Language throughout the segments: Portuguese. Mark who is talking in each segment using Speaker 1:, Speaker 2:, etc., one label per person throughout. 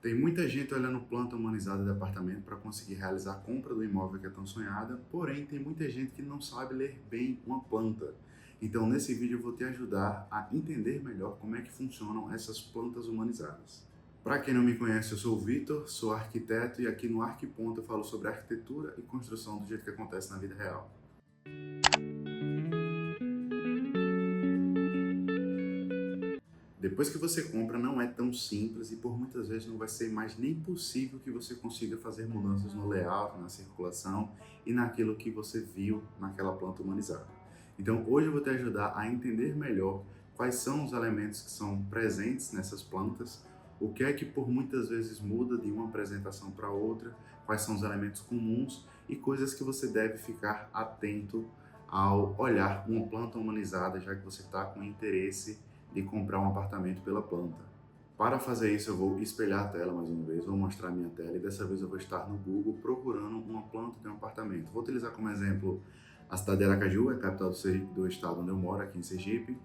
Speaker 1: Tem muita gente olhando planta humanizada de apartamento para conseguir realizar a compra do imóvel que é tão sonhada, porém tem muita gente que não sabe ler bem uma planta. Então nesse vídeo eu vou te ajudar a entender melhor como é que funcionam essas plantas humanizadas. Para quem não me conhece, eu sou o Vitor, sou arquiteto e aqui no Arquiponto eu falo sobre arquitetura e construção do jeito que acontece na vida real. Depois que você compra, não é tão simples e por muitas vezes não vai ser mais nem possível que você consiga fazer mudanças no layout, na circulação e naquilo que você viu naquela planta humanizada. Então hoje eu vou te ajudar a entender melhor quais são os elementos que são presentes nessas plantas, o que é que por muitas vezes muda de uma apresentação para outra, quais são os elementos comuns e coisas que você deve ficar atento ao olhar uma planta humanizada, já que você está com interesse de comprar um apartamento pela planta. Para fazer isso, eu vou espelhar a tela mais uma vez, vou mostrar minha tela e dessa vez eu vou estar no Google procurando uma planta de um apartamento. Vou utilizar como exemplo a cidade de Aracaju, é a capital do estado onde eu moro, aqui em Sergipe.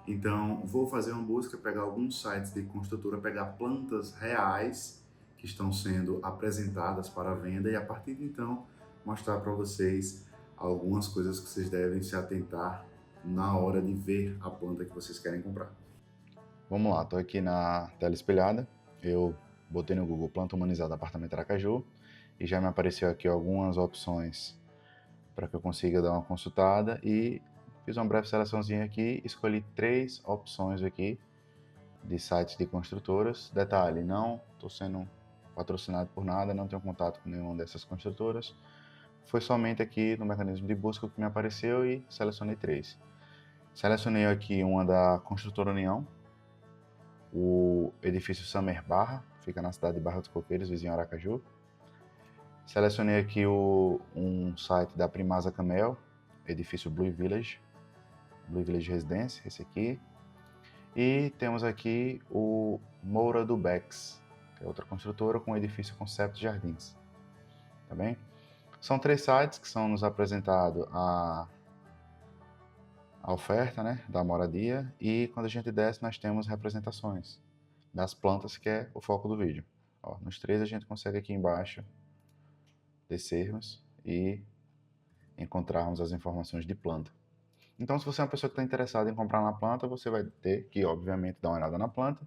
Speaker 1: Então, vou fazer uma busca, pegar alguns sites de construtora, pegar plantas reais que estão sendo apresentadas para venda e a partir de então mostrar para vocês algumas coisas que vocês devem se atentar na hora de ver a planta que vocês querem comprar.
Speaker 2: Vamos lá, estou aqui na tela espelhada. Eu botei no Google planta humanizada apartamento Aracaju e já me apareceu aqui algumas opções para que eu consiga dar uma consultada e fiz uma breve seleçãozinha aqui, escolhi 3 opções aqui de sites de construtoras. Detalhe, não estou sendo patrocinado por nada, não tenho contato com nenhuma dessas construtoras. Foi somente aqui no mecanismo de busca que me apareceu e selecionei 3. Selecionei aqui uma da Construtora União, o edifício Summer Barra, fica na cidade de Barra dos Coqueiros, vizinho Aracaju. Selecionei aqui um site da Primasa Camel, edifício Blue Village Residência, esse aqui. E temos aqui o Moura do Bex, que é outra construtora com edifício Concept Jardins. Tá bem? São 3 sites que são nos apresentados a oferta, né, da moradia, e quando a gente desce nós temos representações das plantas, que é o foco do vídeo. Ó, nos 3 a gente consegue aqui embaixo descermos e encontrarmos as informações de planta. Então, se você é uma pessoa que está interessada em comprar uma planta, você vai ter que, obviamente, dar uma olhada na planta.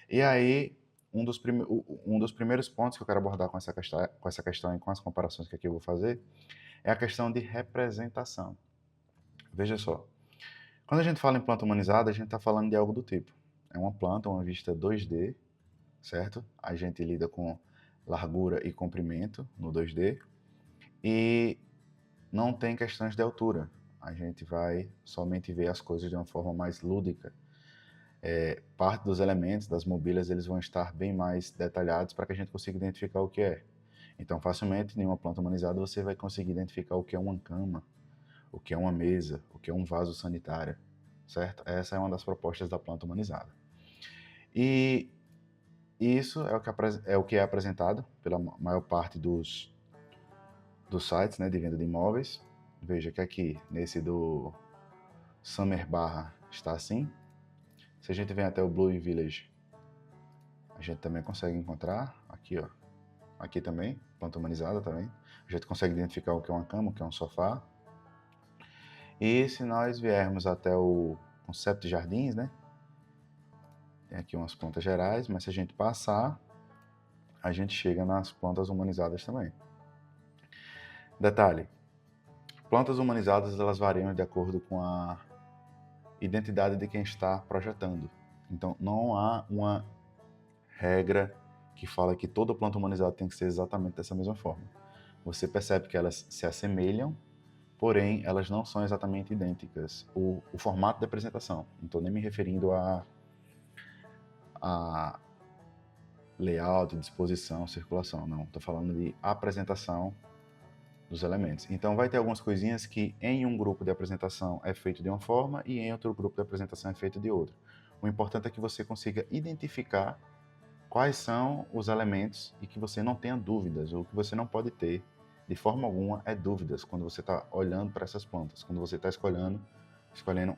Speaker 2: E aí, um dos primeiros pontos que eu quero abordar com essa questão e com as comparações que aqui eu vou fazer é a questão de representação. Veja só, quando a gente fala em planta humanizada, a gente está falando de algo do tipo. É uma planta, uma vista 2D, certo? A gente lida com largura e comprimento no 2D e não tem questões de altura. A gente vai somente ver as coisas de uma forma mais lúdica. Parte dos elementos, das mobílias, eles vão estar bem mais detalhados para que a gente consiga identificar o que é. Então, facilmente, em uma planta humanizada, você vai conseguir identificar o que é uma cama, o que é uma mesa, o que é um vaso sanitário, certo? Essa é uma das propostas da planta humanizada. E isso é o que é apresentado pela maior parte dos sites, né, de venda de imóveis. Veja que aqui, nesse do Summer Barra, está assim. Se a gente vem até o Blue Village, a gente também consegue encontrar, aqui ó, aqui também, planta humanizada também. A gente consegue identificar o que é uma cama, o que é um sofá. E se nós viermos até o Concept Jardins, né, tem aqui umas plantas gerais, mas se a gente passar, a gente chega nas plantas humanizadas também. Detalhe, plantas humanizadas elas variam de acordo com a identidade de quem está projetando. Então não há uma regra que fala que toda planta humanizada tem que ser exatamente dessa mesma forma. Você percebe que elas se assemelham, porém elas não são exatamente idênticas. O formato da apresentação, não estou nem me referindo a layout, disposição, circulação, não. Estou falando de apresentação dos elementos. Então vai ter algumas coisinhas que em um grupo de apresentação é feito de uma forma e em outro grupo de apresentação é feito de outra. O importante é que você consiga identificar quais são os elementos e que você não tenha dúvidas, ou que você não pode ter de forma alguma é dúvidas quando você está olhando para essas plantas, quando você está escolhendo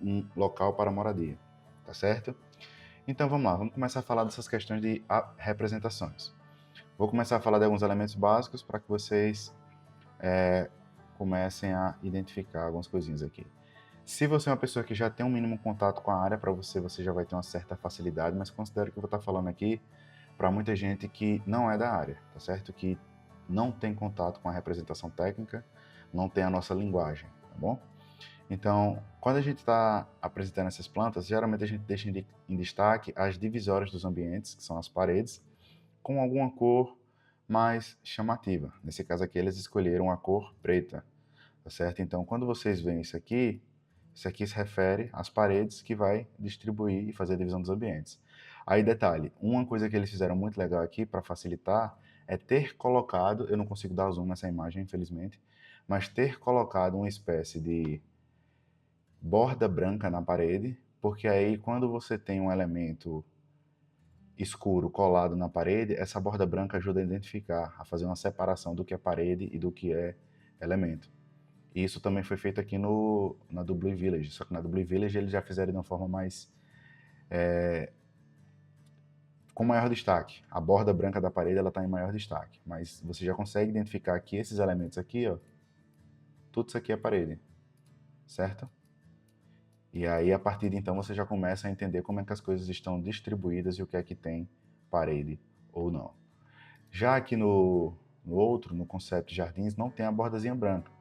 Speaker 2: um local para moradia, tá certo? Então vamos lá, vamos começar a falar dessas questões de representações. Vou começar a falar de alguns elementos básicos para que vocês comecem a identificar algumas coisinhas aqui. Se você é uma pessoa que já tem um mínimo contato com a área, para você já vai ter uma certa facilidade, mas considero que eu vou estar falando aqui para muita gente que não é da área, tá certo? Que não tem contato com a representação técnica, não tem a nossa linguagem, tá bom? Então, quando a gente está apresentando essas plantas, geralmente a gente deixa em destaque as divisórias dos ambientes, que são as paredes, com alguma cor mais chamativa. Nesse caso aqui, eles escolheram a cor preta, tá certo? Então, quando vocês veem isso aqui se refere às paredes que vai distribuir e fazer a divisão dos ambientes. Aí, detalhe, uma coisa que eles fizeram muito legal aqui para facilitar é ter colocado, eu não consigo dar zoom nessa imagem, infelizmente, mas ter colocado uma espécie de borda branca na parede, porque aí quando você tem um elemento escuro colado na parede, essa borda branca ajuda a identificar, a fazer uma separação do que é parede e do que é elemento. E isso também foi feito aqui na Dublin Village, só que na Dublin Village eles já fizeram de uma forma mais com maior destaque. A borda branca da parede ela está em maior destaque, mas você já consegue identificar que esses elementos aqui, ó, tudo isso aqui é parede, certo? E aí, a partir de então, você já começa a entender como é que as coisas estão distribuídas e o que é que tem parede ou não. Já aqui no conceito de jardins, não tem a bordazinha branca.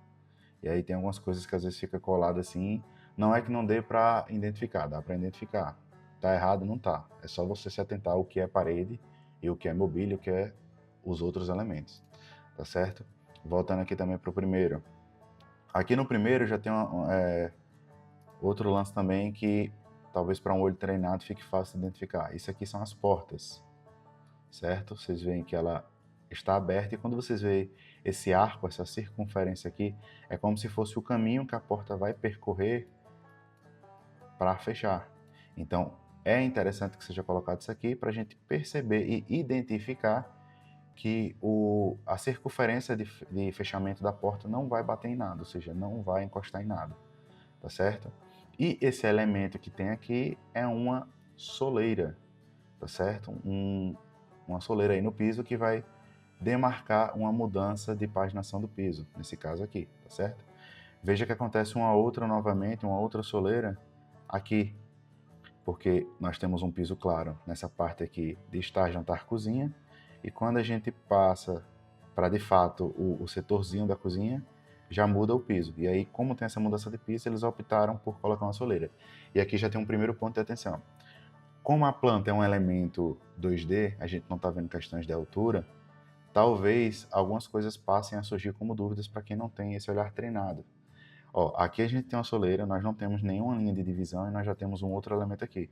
Speaker 2: E aí tem algumas coisas que às vezes fica colado assim. Não é que não dê para identificar, dá para identificar. Tá errado? Não tá. É só você se atentar ao que é parede e o que é mobília e o que é os outros elementos. Tá certo? Voltando aqui também para o primeiro. Aqui no primeiro já tem outro lance também que talvez para um olho treinado fique fácil de identificar. Isso aqui são as portas, certo? Vocês veem que ela está aberta e quando vocês veem esse arco, essa circunferência aqui, é como se fosse o caminho que a porta vai percorrer para fechar. Então, é interessante que seja colocado isso aqui para a gente perceber e identificar que a circunferência de fechamento da porta não vai bater em nada, ou seja, não vai encostar em nada, tá certo? E esse elemento que tem aqui é uma soleira, tá certo? Uma soleira aí no piso que vai demarcar uma mudança de paginação do piso, nesse caso aqui, tá certo? Veja que acontece uma outra soleira aqui, porque nós temos um piso claro nessa parte aqui de estar, jantar, cozinha, e quando a gente passa para de fato o setorzinho da cozinha, já muda o piso. E aí, como tem essa mudança de piso, eles optaram por colocar uma soleira. E aqui já tem um primeiro ponto de atenção. Como a planta é um elemento 2D, a gente não está vendo questões de altura, talvez algumas coisas passem a surgir como dúvidas para quem não tem esse olhar treinado. Ó, aqui a gente tem uma soleira, nós não temos nenhuma linha de divisão e nós já temos um outro elemento aqui.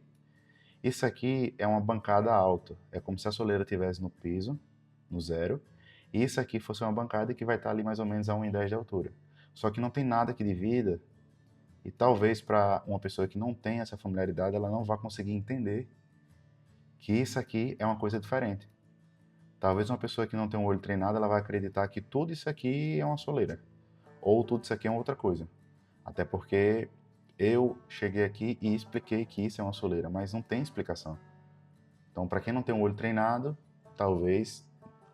Speaker 2: Isso aqui é uma bancada alta, é como se a soleira estivesse no piso, no zero, e isso aqui fosse uma bancada que vai estar ali mais ou menos a 1,10 de altura. Só que não tem nada que divida, e talvez para uma pessoa que não tem essa familiaridade, ela não vai conseguir entender que isso aqui é uma coisa diferente. Talvez uma pessoa que não tem um olho treinado, ela vai acreditar que tudo isso aqui é uma soleira, ou tudo isso aqui é outra coisa. Até porque eu cheguei aqui e expliquei que isso é uma soleira, mas não tem explicação. Então, para quem não tem um olho treinado, talvez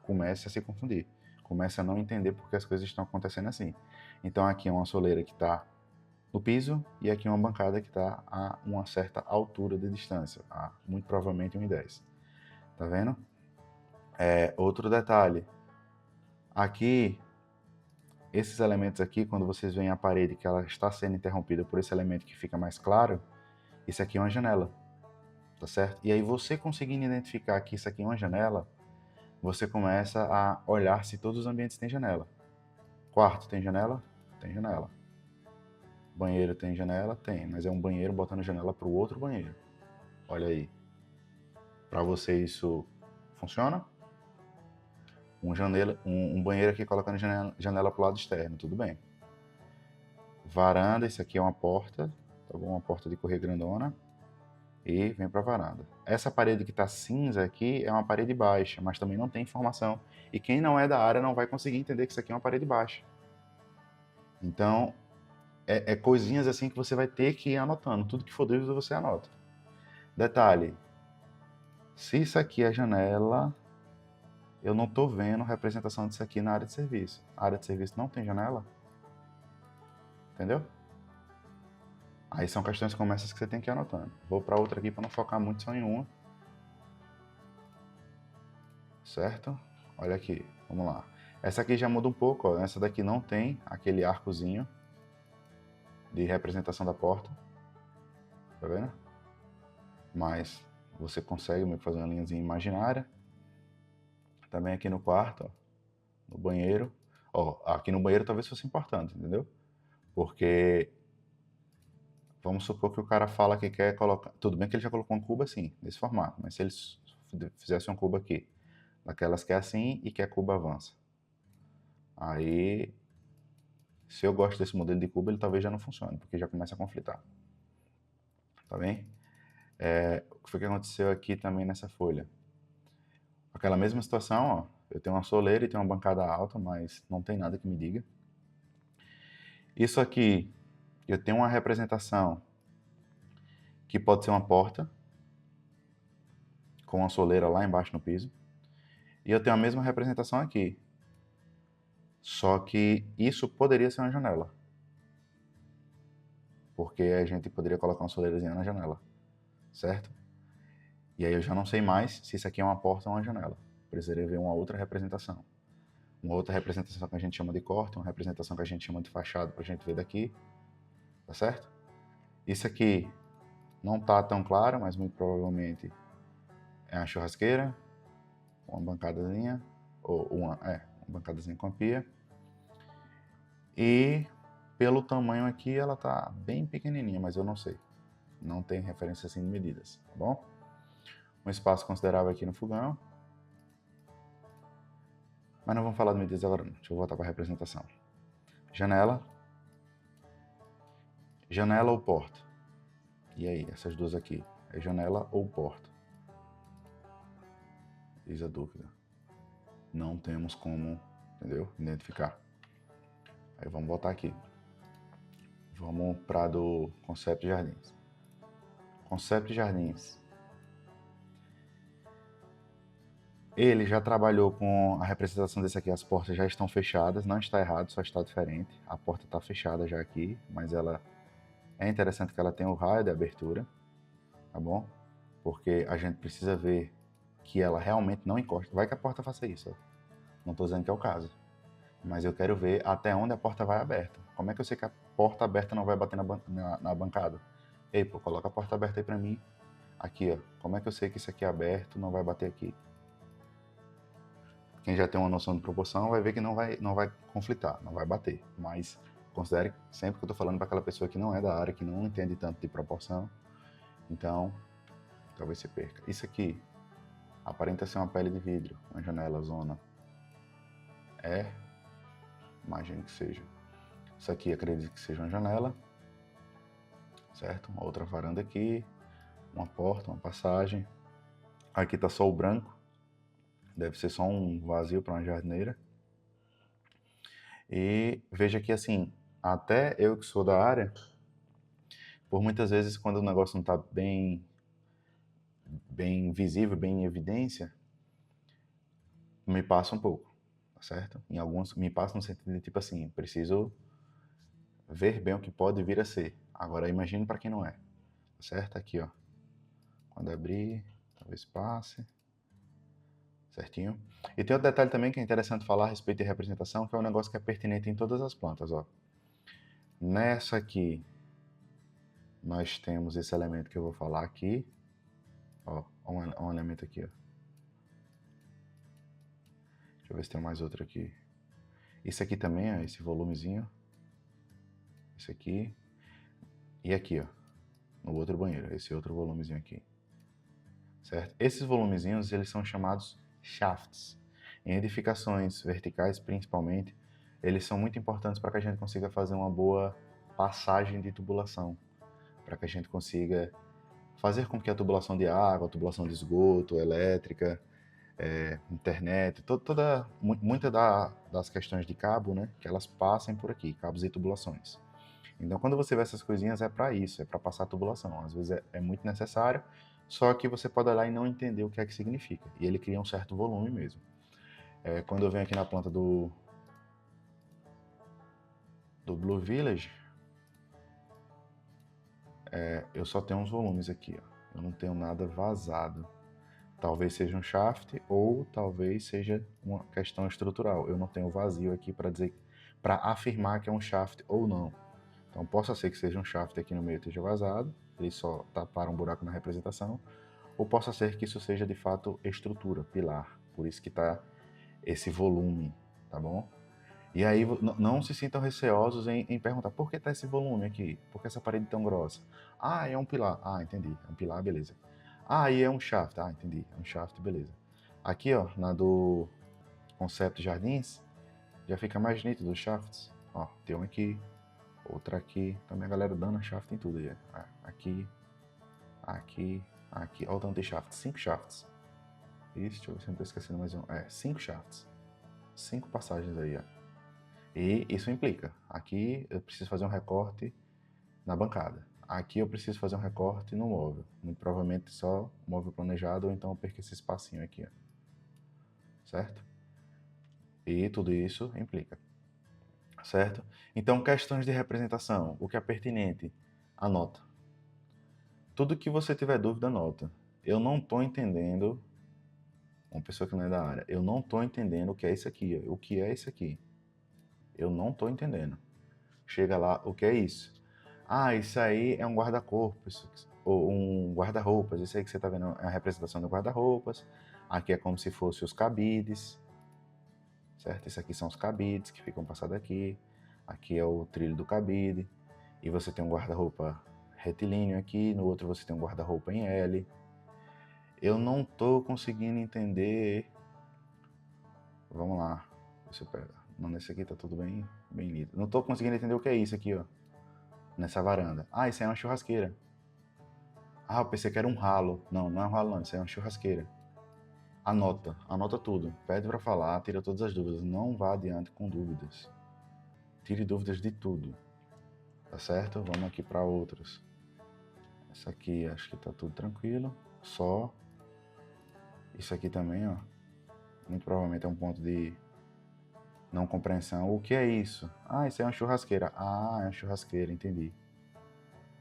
Speaker 2: comece a se confundir, comece a não entender porque as coisas estão acontecendo assim. Então, aqui é uma soleira que está no piso e aqui é uma bancada que está a uma certa altura de distância, a muito provavelmente 1,10. Tá vendo? Outro detalhe, aqui, esses elementos aqui, quando vocês veem a parede que ela está sendo interrompida por esse elemento que fica mais claro, isso aqui é uma janela, tá certo? E aí você conseguindo identificar que isso aqui é uma janela, você começa a olhar se todos os ambientes têm janela. Quarto tem janela? Tem janela. Banheiro tem janela? Tem, mas é um banheiro botando janela para o outro banheiro. Olha aí. Para você isso funciona? Um banheiro aqui colocando janela para o lado externo, tudo bem. Varanda, isso aqui é uma porta, tá bom? Uma porta de correr grandona. E vem para a varanda. Essa parede que está cinza aqui é uma parede baixa, mas também não tem informação. E quem não é da área não vai conseguir entender que isso aqui é uma parede baixa. Então, é coisinhas assim que você vai ter que ir anotando. Tudo que for dúvida você anota. Detalhe, se isso aqui é janela, eu não estou vendo representação disso aqui na área de serviço. A área de serviço não tem janela. Entendeu? Aí são questões como essas que você tem que ir anotando. Vou para outra aqui para não focar muito só em uma. Certo? Olha aqui, vamos lá. Essa aqui já muda um pouco, ó. Essa daqui não tem aquele arcozinho de representação da porta. Tá vendo? Mas você consegue meio que fazer uma linhazinha imaginária. Também aqui no quarto, ó, no banheiro. Ó, aqui no banheiro talvez fosse importante, entendeu? Porque vamos supor que o cara fala que quer colocar... Tudo bem que ele já colocou um cubo assim, nesse formato. Mas se ele fizesse um cubo aqui, daquelas que é assim e que é cubo avança. Aí, se eu gosto desse modelo de cubo, ele talvez já não funcione, porque já começa a conflitar. Tá bem? O que foi que aconteceu aqui também nessa folha? Aquela mesma situação, ó. Eu tenho uma soleira e tenho uma bancada alta, mas não tem nada que me diga. Isso aqui, eu tenho uma representação que pode ser uma porta, com uma soleira lá embaixo no piso. E eu tenho a mesma representação aqui. Só que isso poderia ser uma janela. Porque a gente poderia colocar uma soleirazinha na janela. Certo? E aí eu já não sei mais se isso aqui é uma porta ou uma janela. Precisaria ver uma outra representação. Uma outra representação que a gente chama de corte, uma representação que a gente chama de fachada para a gente ver daqui. Tá certo? Isso aqui não tá tão claro, mas muito provavelmente é uma churrasqueira, uma bancadazinha, ou uma bancadazinha com a pia. E pelo tamanho aqui ela tá bem pequenininha, mas eu não sei. Não tem referência assim de medidas, tá bom? Um espaço considerável aqui no fogão. Mas não vamos falar de medidas agora não. Deixa eu voltar para a representação. Janela. Janela ou porta? E aí, essas duas aqui. É janela ou porta? Eis a dúvida. Não temos como, entendeu? Identificar. Aí vamos voltar aqui. Vamos para do conceito de jardins. Conceito de jardins. Ele já trabalhou com a representação desse aqui, as portas já estão fechadas, não está errado, só está diferente. A porta está fechada já aqui, mas ela é interessante que ela tenha o raio de abertura, tá bom? Porque a gente precisa ver que ela realmente não encosta. Vai que a porta faça isso, ó. Não estou dizendo que é o caso, mas eu quero ver até onde a porta vai aberta. Como é que eu sei que a porta aberta não vai bater na bancada? Ei, pô, coloca a porta aberta aí pra mim. Aqui, ó. Como é que eu sei que isso aqui é aberto, não vai bater aqui? Quem já tem uma noção de proporção vai ver que não vai conflitar, não vai bater. Mas considere sempre que eu estou falando para aquela pessoa que não é da área, que não entende tanto de proporção. Então, talvez se perca. Isso aqui aparenta ser uma pele de vidro, uma janela, zona. Imagino que seja. Isso aqui acredito que seja uma janela. Certo? Uma outra varanda aqui, uma porta, uma passagem. Aqui está só o branco. Deve ser só um vazio para uma jardineira. E veja que assim, até eu que sou da área, por muitas vezes quando o negócio não está bem visível, bem em evidência, me passa um pouco, tá certo? Em alguns me passa no sentido de tipo assim, preciso ver bem o que pode vir a ser. Agora imagine para quem não é, tá certo? Aqui, ó. Quando abrir, talvez passe. Certinho? E tem outro detalhe também que é interessante falar a respeito de representação, que é um negócio que é pertinente em todas as plantas, ó. Nessa aqui, nós temos esse elemento que eu vou falar aqui, ó, um elemento aqui, ó. Deixa eu ver se tem mais outro aqui. Esse aqui também, ó, esse volumezinho. Esse aqui. E aqui, ó, no outro banheiro, esse outro volumezinho aqui. Certo? Esses volumezinhos, eles são chamados shafts. Em edificações verticais, principalmente, eles são muito importantes para que a gente consiga fazer uma boa passagem de tubulação, para que a gente consiga fazer com que a tubulação de água, a tubulação de esgoto, elétrica, internet, muitas das questões de cabo, né, que elas passem por aqui, cabos e tubulações. Então, quando você vê essas coisinhas, é para isso, é para passar a tubulação. Às vezes é muito necessário, só que você pode olhar e não entender o que é que significa. E ele cria um certo volume mesmo. Quando eu venho aqui na planta do Blue Village, eu só tenho uns volumes aqui, ó. Eu não tenho nada vazado. Talvez seja um shaft ou talvez seja uma questão estrutural. Eu não tenho vazio aqui para afirmar que é um shaft ou não. Então possa ser que seja um shaft aqui no meio esteja vazado, ele só tapar um buraco na representação, ou possa ser que isso seja de fato estrutura, pilar. Por isso que está esse volume, tá bom? E aí não se sintam receosos em perguntar por que está esse volume aqui? Por que essa parede tão grossa? Ah, é um pilar. Ah, entendi. É um pilar, beleza. Ah, e é um shaft. Ah, entendi. É um shaft, beleza. Aqui, ó, na do Concept Jardins, já fica mais nítido os shafts. Ó, tem um aqui, outra aqui. Também a galera dando shaft em tudo aí. Aqui, aqui, aqui. Olha o tanto de shafts. 5 shafts. Isso, deixa eu ver se eu não tô esquecendo mais um. 5 shafts. 5 passagens aí, ó. E isso implica, aqui eu preciso fazer um recorte na bancada. Aqui eu preciso fazer um recorte no móvel. Muito provavelmente só móvel planejado, ou então eu perco esse espacinho aqui, ó. Certo? E tudo isso implica. Certo? Então, questões de representação. O que é pertinente? Anota. Tudo que você tiver dúvida, anota. Eu não estou entendendo, uma pessoa que não é da área, eu não estou entendendo o que é isso aqui. O que é isso aqui? Eu não estou entendendo. Chega lá, o que é isso? Ah, isso aí é um guarda-corpo, ou um guarda-roupas. Isso aí que você está vendo é a representação do guarda-roupas. Aqui é como se fossem os cabides, certo? Isso aqui são os cabides que ficam passados aqui. Aqui é o trilho do cabide. E você tem um guarda-roupa retilíneo aqui, no outro você tem um guarda-roupa em L. Eu não estou conseguindo entender. Vamos lá. Deixa eu pegar. Não, nesse aqui tá tudo bem lido. Não estou conseguindo entender o que é isso aqui, ó. Nessa varanda. Ah, isso aí é uma churrasqueira. Ah, eu pensei que era um ralo. Não, não é um ralo não, isso aí é uma churrasqueira. Anota tudo. Pede para falar, tira todas as dúvidas. Não vá adiante com dúvidas. Tire dúvidas de tudo. Tá certo? Vamos aqui para outras. Essa aqui acho que tá tudo tranquilo. Só isso aqui também, ó. Muito provavelmente é um ponto de não compreensão. O que é isso? Ah, isso é uma churrasqueira. Ah, é uma churrasqueira, entendi.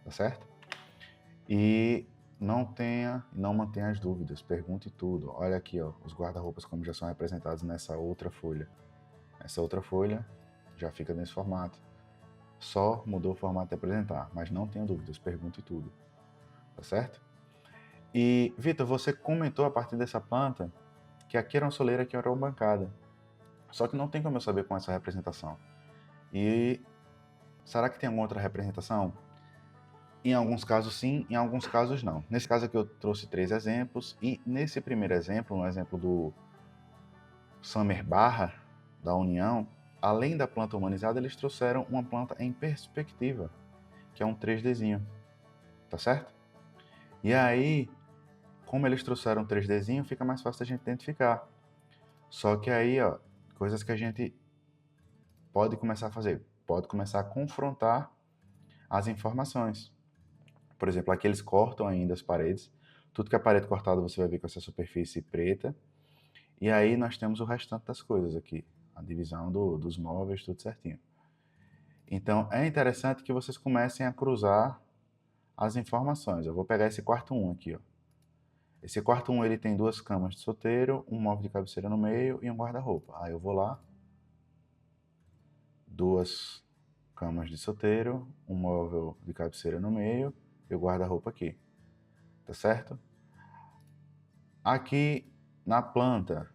Speaker 2: Tá certo? E não mantenha as dúvidas, pergunte tudo. Olha aqui, ó, os guarda-roupas como já são representados nessa outra folha. Essa outra folha já fica nesse formato. Só mudou o formato de apresentar, mas não tenha dúvidas, pergunte tudo. Tá certo? E, Vitor, você comentou a partir dessa planta que aqui era uma soleira, aqui era uma bancada. Só que não tem como eu saber com essa representação. E será que tem alguma outra representação? Em alguns casos sim, em alguns casos não. Nesse caso aqui eu trouxe 3 exemplos, e nesse primeiro exemplo, no exemplo do Summer Barra, da União, além da planta humanizada, eles trouxeram uma planta em perspectiva, que é um 3Dzinho, tá certo? E aí, como eles trouxeram 3Dzinho, fica mais fácil a gente identificar. Só que aí, ó, coisas que a gente pode começar a fazer, pode começar a confrontar as informações. Por exemplo, aqui eles cortam ainda as paredes. Tudo que é parede cortada você vai ver com essa superfície preta. E aí nós temos o restante das coisas aqui. A divisão dos móveis, tudo certinho. Então é interessante que vocês comecem a cruzar as informações. Eu vou pegar esse quarto 1 aqui, ó. Esse quarto 1 ele tem 2 camas de solteiro, um móvel de cabeceira no meio e um guarda-roupa. Aí eu vou lá, 2 camas de solteiro, um móvel de cabeceira no meio e o guarda-roupa aqui. Tá certo? Aqui na planta,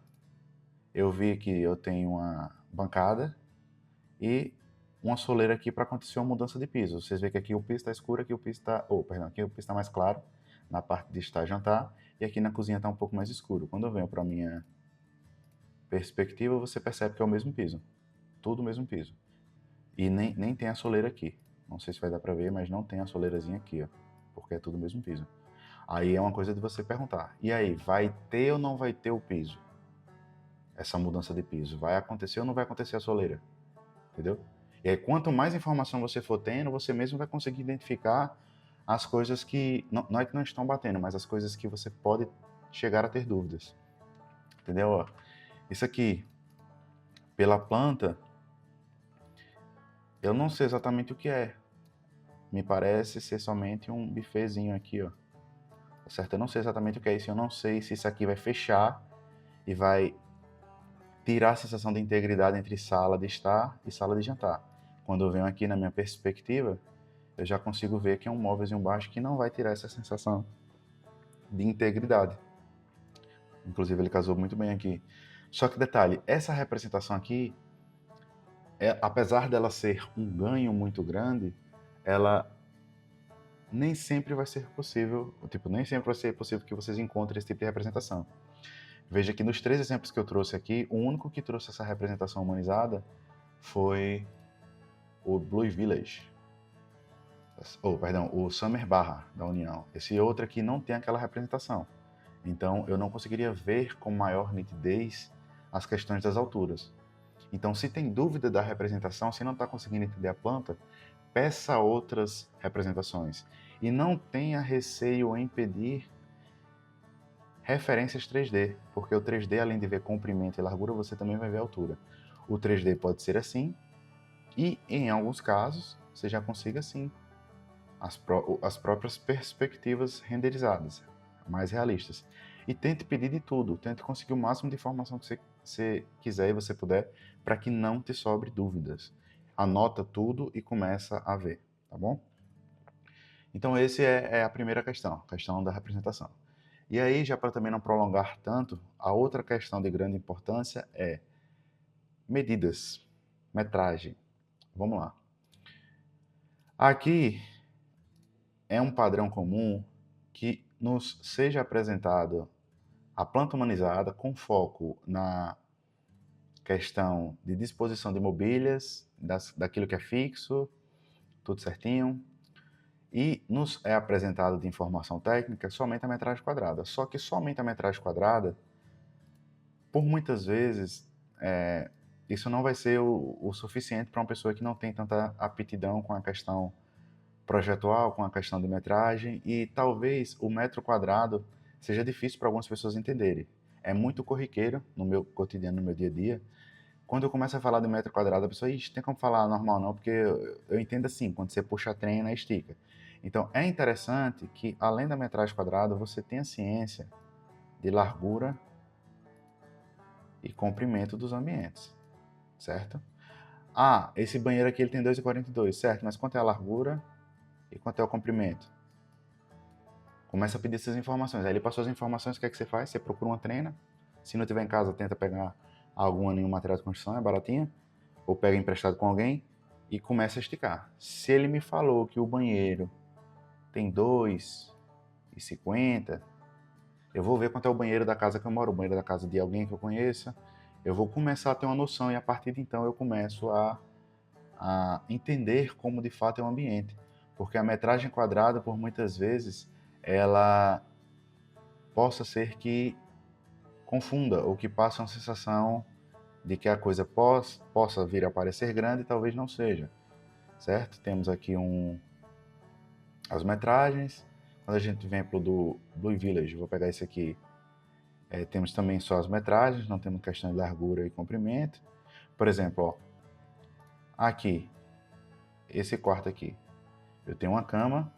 Speaker 2: eu vi que eu tenho uma bancada e uma soleira aqui para acontecer uma mudança de piso. Vocês veem que aqui o piso está escuro, aqui o piso está... aqui o piso está mais claro, na parte de estar e jantar, e aqui na cozinha está um pouco mais escuro. Quando eu venho para a minha perspectiva, você percebe que é o mesmo piso. Tudo o mesmo piso. E nem tem a soleira aqui. Não sei se vai dar para ver, mas não tem a soleirazinha aqui, ó, porque é tudo o mesmo piso. Aí é uma coisa de você perguntar, e aí, vai ter ou não vai ter o piso? Essa mudança de piso, vai acontecer ou não vai acontecer a soleira? Entendeu? E aí, quanto mais informação você for tendo, você mesmo vai conseguir identificar as coisas que, não é que não estão batendo, mas as coisas que você pode chegar a ter dúvidas. Entendeu? Ó, isso aqui, pela planta, eu não sei exatamente o que é. Me parece ser somente um bifezinho aqui, ó. Tá certo? Eu não sei exatamente o que é isso. Eu não sei se isso aqui vai fechar e vai tirar a sensação de integridade entre sala de estar e sala de jantar. Quando eu venho aqui na minha perspectiva, eu já consigo ver que é um móvelzinho baixo que não vai tirar essa sensação de integridade. Inclusive, ele casou muito bem aqui. Só que detalhe, essa representação aqui, apesar dela ser um ganho muito grande, ela nem sempre vai ser possível, nem sempre vai ser possível que vocês encontrem esse tipo de representação. Veja que nos 3 exemplos que eu trouxe aqui, o único que trouxe essa representação humanizada foi o Blue Village, o Summer Barra da União. Esse outro aqui não tem aquela representação. Então eu não conseguiria ver com maior nitidez as questões das alturas. Então, se tem dúvida da representação, se não está conseguindo entender a planta, peça outras representações. E não tenha receio em pedir referências 3D, porque o 3D, além de ver comprimento e largura, você também vai ver altura. O 3D pode ser assim, e em alguns casos, você já consiga sim as próprias perspectivas renderizadas, mais realistas. E tente pedir de tudo, tente conseguir o máximo de informação que você quiser e você puder, para que não te sobre dúvidas. Anota tudo e começa a ver, tá bom? Então esse é a primeira questão, a questão da representação. E aí, já para também não prolongar tanto, a outra questão de grande importância é medidas, metragem. Vamos lá. Aqui é um padrão comum que nos seja apresentado a planta humanizada com foco na questão de disposição de mobílias, daquilo que é fixo, tudo certinho, e nos é apresentado de informação técnica somente a metragem quadrada. Só que somente a metragem quadrada, por muitas vezes, isso não vai ser o suficiente para uma pessoa que não tem tanta aptidão com a questão projetual, com a questão de metragem, e talvez o metro quadrado seja difícil para algumas pessoas entenderem. É muito corriqueiro no meu cotidiano, no meu dia a dia. Quando eu começo a falar de metro quadrado, a pessoa, ixi, tem como falar normal não, porque eu entendo assim, quando você puxa a trena, estica. Então, é interessante que, além da metragem quadrada, você tenha ciência de largura e comprimento dos ambientes, certo? Ah, esse banheiro aqui ele tem 2,42, certo, mas quanto é a largura e quanto é o comprimento? Começa a pedir essas informações. Aí ele passou as informações, o que é que você faz? Você procura uma trena. Se não tiver em casa, tenta pegar nenhum material de construção, é baratinha. Ou pega emprestado com alguém e começa a esticar. Se ele me falou que o banheiro tem 2,50, eu vou ver quanto é o banheiro da casa que eu moro, o banheiro da casa de alguém que eu conheça. Eu vou começar a ter uma noção e a partir de então eu começo a entender como de fato é o ambiente. Porque a metragem quadrada, por muitas vezes, ela possa ser que confunda ou que passe uma sensação de que a coisa possa vir a parecer grande e talvez não seja, certo? Temos aqui as metragens. Quando a gente vem para o do Blue Village, vou pegar esse aqui, temos também só as metragens, não temos questão de largura e comprimento. Por exemplo, ó, aqui, esse quarto aqui, eu tenho uma cama,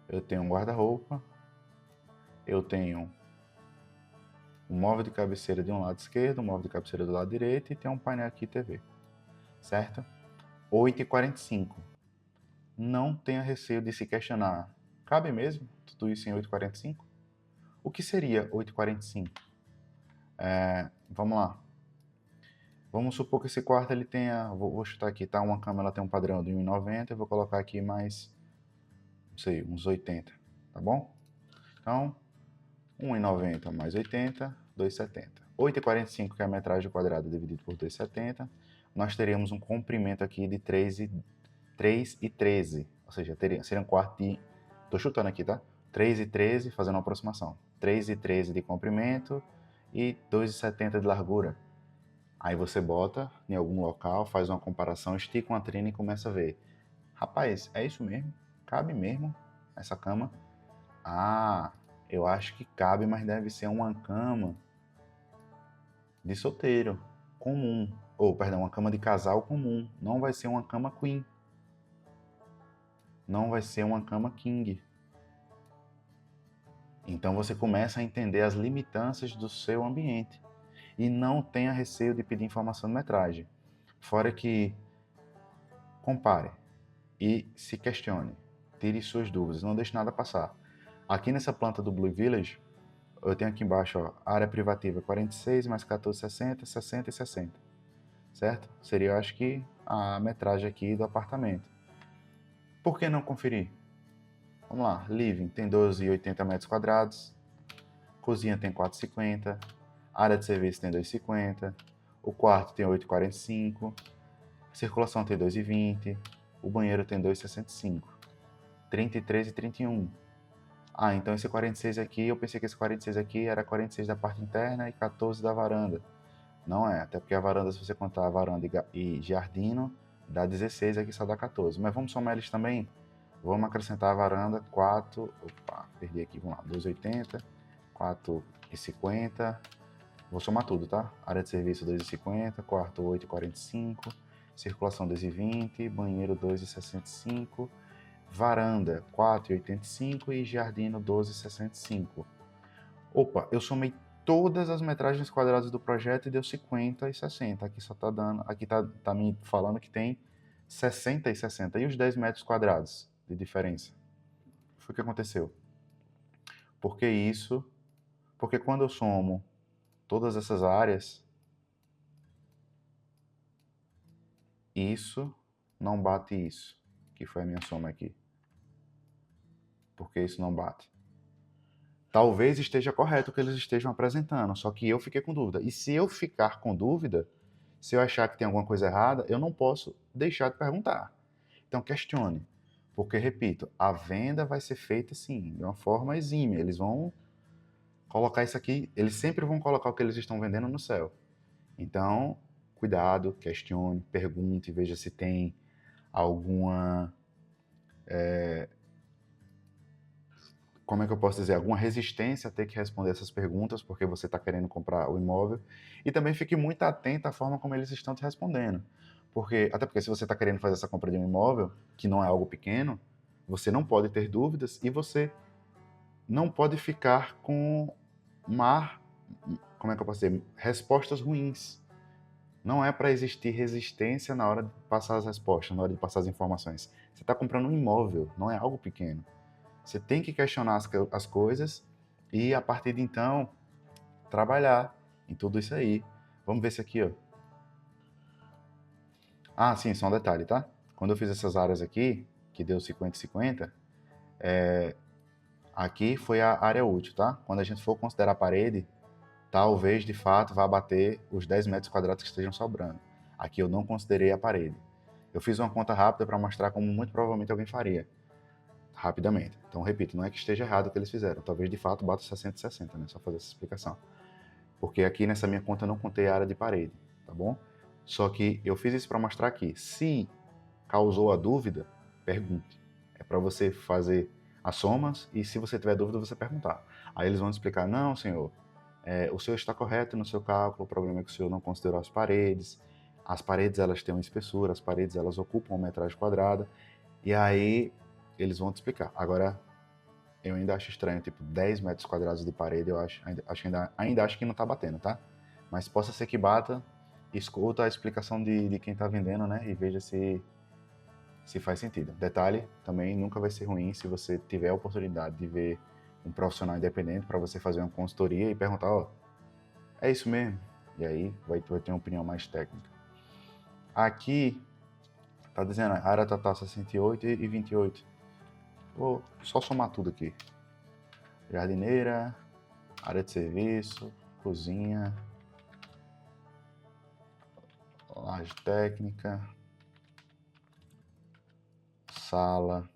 Speaker 2: eu tenho um guarda-roupa, eu tenho um móvel de cabeceira de um lado esquerdo, um móvel de cabeceira do lado direito e tem um painel aqui TV, certo? 8,45. Não tenha receio de se questionar. Cabe mesmo tudo isso em 8,45? O que seria 8,45? Vamos lá. Vamos supor que esse quarto ele tenha, vou chutar aqui, tá? Uma cama ela tem um padrão de 1,90, eu vou colocar aqui mais, não sei, uns 80, tá bom? Então, 1,90 mais 80, 2,70. 8,45 que é a metragem quadrada dividido por 2,70, nós teríamos um comprimento aqui de 3,13, ou seja, seria um quarto de, tô chutando aqui, tá? 3,13, fazendo uma aproximação. 3,13 de comprimento e 2,70 de largura. Aí você bota em algum local, faz uma comparação, estica uma trina e começa a ver. Rapaz, é isso mesmo? Cabe mesmo essa cama? Ah, eu acho que cabe, mas deve ser uma cama de solteiro. comum, ou perdão, uma cama de casal comum, não vai ser uma cama queen, não vai ser uma cama king. Então você começa a entender as limitanças do seu ambiente e não tenha receio de pedir informação de metragem. Fora que compare e se questione, tire suas dúvidas, não deixe nada passar. Aqui nessa planta do Blue Village, eu tenho aqui embaixo, ó, área privativa 46 mais 14, 60, 60 e 60, certo? Seria, eu acho que, a metragem aqui do apartamento. Por que não conferir? Vamos lá, living tem 12,80 metros quadrados, cozinha tem 4,50, área de serviço tem 2,50, o quarto tem 8,45, a circulação tem 2,20, o banheiro tem 2,65, 33 e 31. Ah, então esse 46 aqui, eu pensei que esse 46 aqui era 46 da parte interna e 14 da varanda. Não é, até porque a varanda, se você contar a varanda e jardino, dá 16, aqui só dá 14. Mas vamos somar eles também. Vamos acrescentar a varanda 4, opa, perdi aqui, vamos lá, 2,80, 4,50. Vou somar tudo, tá? Área de serviço 2,50, quarto 8,45, circulação 2,20, banheiro 2,65, varanda 4,85 e jardino 12,65. Opa, eu somei todas as metragens quadradas do projeto e deu 50 e 60. Aqui só tá dando, aqui tá me falando que tem 60 e 60. E os 10 metros quadrados de diferença? Foi o que aconteceu. Porque isso, porque quando eu somo todas essas áreas, isso não bate isso, que foi a minha soma aqui. Porque isso não bate. Talvez esteja correto o que eles estejam apresentando, só que eu fiquei com dúvida. E se eu ficar com dúvida, se eu achar que tem alguma coisa errada, eu não posso deixar de perguntar. Então questione. Porque, repito, a venda vai ser feita assim, de uma forma exímia. Eles vão colocar isso aqui, eles sempre vão colocar o que eles estão vendendo no céu. Então, cuidado, questione, pergunte, veja se tem alguma, como é que eu posso dizer, alguma resistência a ter que responder essas perguntas, porque você está querendo comprar o imóvel. E também fique muito atento à forma como eles estão te respondendo. Até porque se você está querendo fazer essa compra de um imóvel, que não é algo pequeno, você não pode ter dúvidas e você não pode ficar com como é que eu posso dizer, respostas ruins. Não é para existir resistência na hora de passar as respostas, na hora de passar as informações. Você está comprando um imóvel, não é algo pequeno. Você tem que questionar as coisas e, a partir de então, trabalhar em tudo isso aí. Vamos ver se aqui, ó. Ah, sim, só um detalhe, tá? Quando eu fiz essas áreas aqui, que deu 50 e 50, aqui foi a área útil, tá? Quando a gente for considerar a parede, talvez, de fato, vá bater os 10 metros quadrados que estejam sobrando. Aqui eu não considerei a parede. Eu fiz uma conta rápida para mostrar como muito provavelmente alguém faria. Rapidamente. Então, repito, não é que esteja errado o que eles fizeram. Talvez, de fato, bata 60 e 60, né? Só fazer essa explicação. Porque aqui nessa minha conta eu não contei a área de parede, tá bom? Só que eu fiz isso para mostrar aqui. Se causou a dúvida, pergunte. É para você fazer as somas e, se você tiver dúvida, você perguntar. Aí eles vão explicar: não, senhor, o senhor está correto no seu cálculo, o problema é que o senhor não considerou as paredes. As paredes, elas têm uma espessura, as paredes, elas ocupam uma metragem quadrada. E aí eles vão te explicar. Agora, eu ainda acho estranho, tipo, 10 metros quadrados de parede, eu ainda acho que não tá batendo, tá? Mas possa ser que bata, escuta a explicação de quem tá vendendo, né? E veja se faz sentido. Detalhe, também nunca vai ser ruim se você tiver a oportunidade de ver um profissional independente para você fazer uma consultoria e perguntar, ó, é isso mesmo? E aí vai ter uma opinião mais técnica. Aqui, tá dizendo, a área total 68 e 28. Vou só somar tudo aqui. Jardineira, área de serviço, cozinha, laje técnica, sala,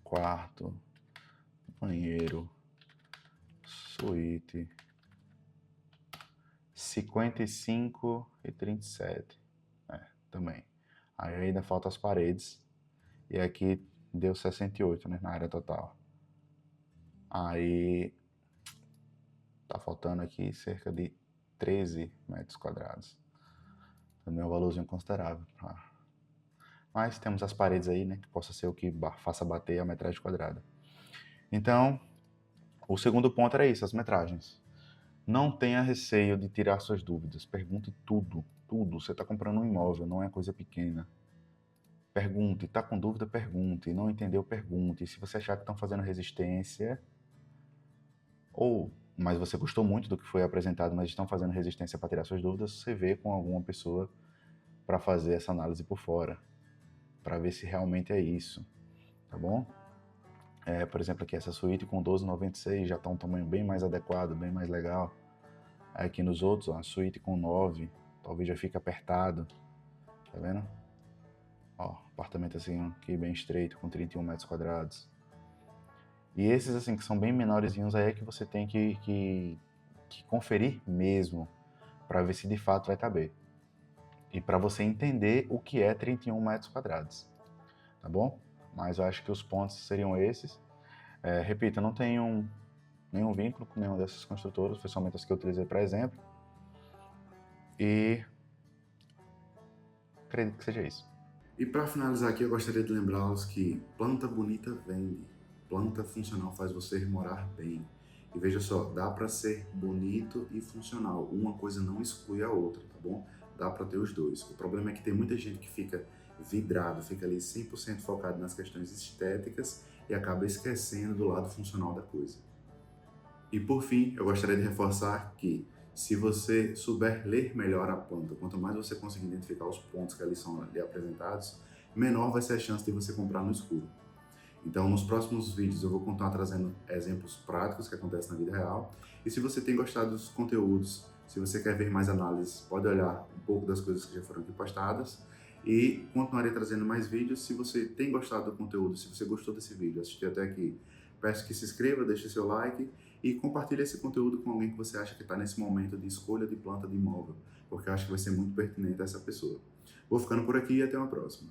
Speaker 2: quarto, banheiro, suíte, 55 e 37. Também. Aí ainda faltam as paredes. E aqui deu 68, né, na área total. Aí tá faltando aqui cerca de 13 metros quadrados. Também é um valorzinho considerável. Mas temos as paredes aí, né, que possa ser o que faça bater a metragem quadrada. Então, o segundo ponto era isso, as metragens. Não tenha receio de tirar suas dúvidas. Pergunte tudo, tudo. Você está comprando um imóvel, não é coisa pequena. Pergunte, está com dúvida, pergunte. Não entendeu, pergunte. Se você achar que estão fazendo resistência, mas você gostou muito do que foi apresentado, mas estão fazendo resistência para tirar suas dúvidas, você vê com alguma pessoa para fazer essa análise por fora, para ver se realmente é isso, tá bom? Por exemplo, aqui essa suíte com 12,96 já está um tamanho bem mais adequado, bem mais legal. Aqui nos outros, ó, a suíte com 9, talvez já fique apertado, tá vendo? Ó, apartamento assim, aqui bem estreito, com 31 metros quadrados. E esses assim, que são bem menorzinhos, aí é que você tem que conferir mesmo, para ver se de fato vai caber. E para você entender o que é 31 metros quadrados, tá bom? Mas eu acho que os pontos seriam esses. Repito, eu não tenho nenhum vínculo com nenhuma dessas construtoras, foi somente as que eu utilizei para exemplo. E acredito que seja isso.
Speaker 1: E para finalizar aqui, eu gostaria de lembrá-los que planta bonita vende, planta funcional faz você morar bem. E veja só, dá para ser bonito e funcional, uma coisa não exclui a outra, tá bom? Dá para ter os dois. O problema é que tem muita gente que fica vidrado, fica ali 100% focado nas questões estéticas e acaba esquecendo do lado funcional da coisa. E por fim, eu gostaria de reforçar que se você souber ler melhor a planta, quanto mais você conseguir identificar os pontos que ali são ali apresentados, menor vai ser a chance de você comprar no escuro. Então, nos próximos vídeos eu vou continuar trazendo exemplos práticos que acontecem na vida real. E se você tem gostado dos conteúdos, se você quer ver mais análises, pode olhar um pouco das coisas que já foram aqui postadas. E continuarei trazendo mais vídeos. Se você tem gostado do conteúdo, se você gostou desse vídeo, assistiu até aqui, peço que se inscreva, deixe seu like e compartilhe esse conteúdo com alguém que você acha que está nesse momento de escolha de planta de imóvel, porque eu acho que vai ser muito pertinente a essa pessoa. Vou ficando por aqui e até uma próxima.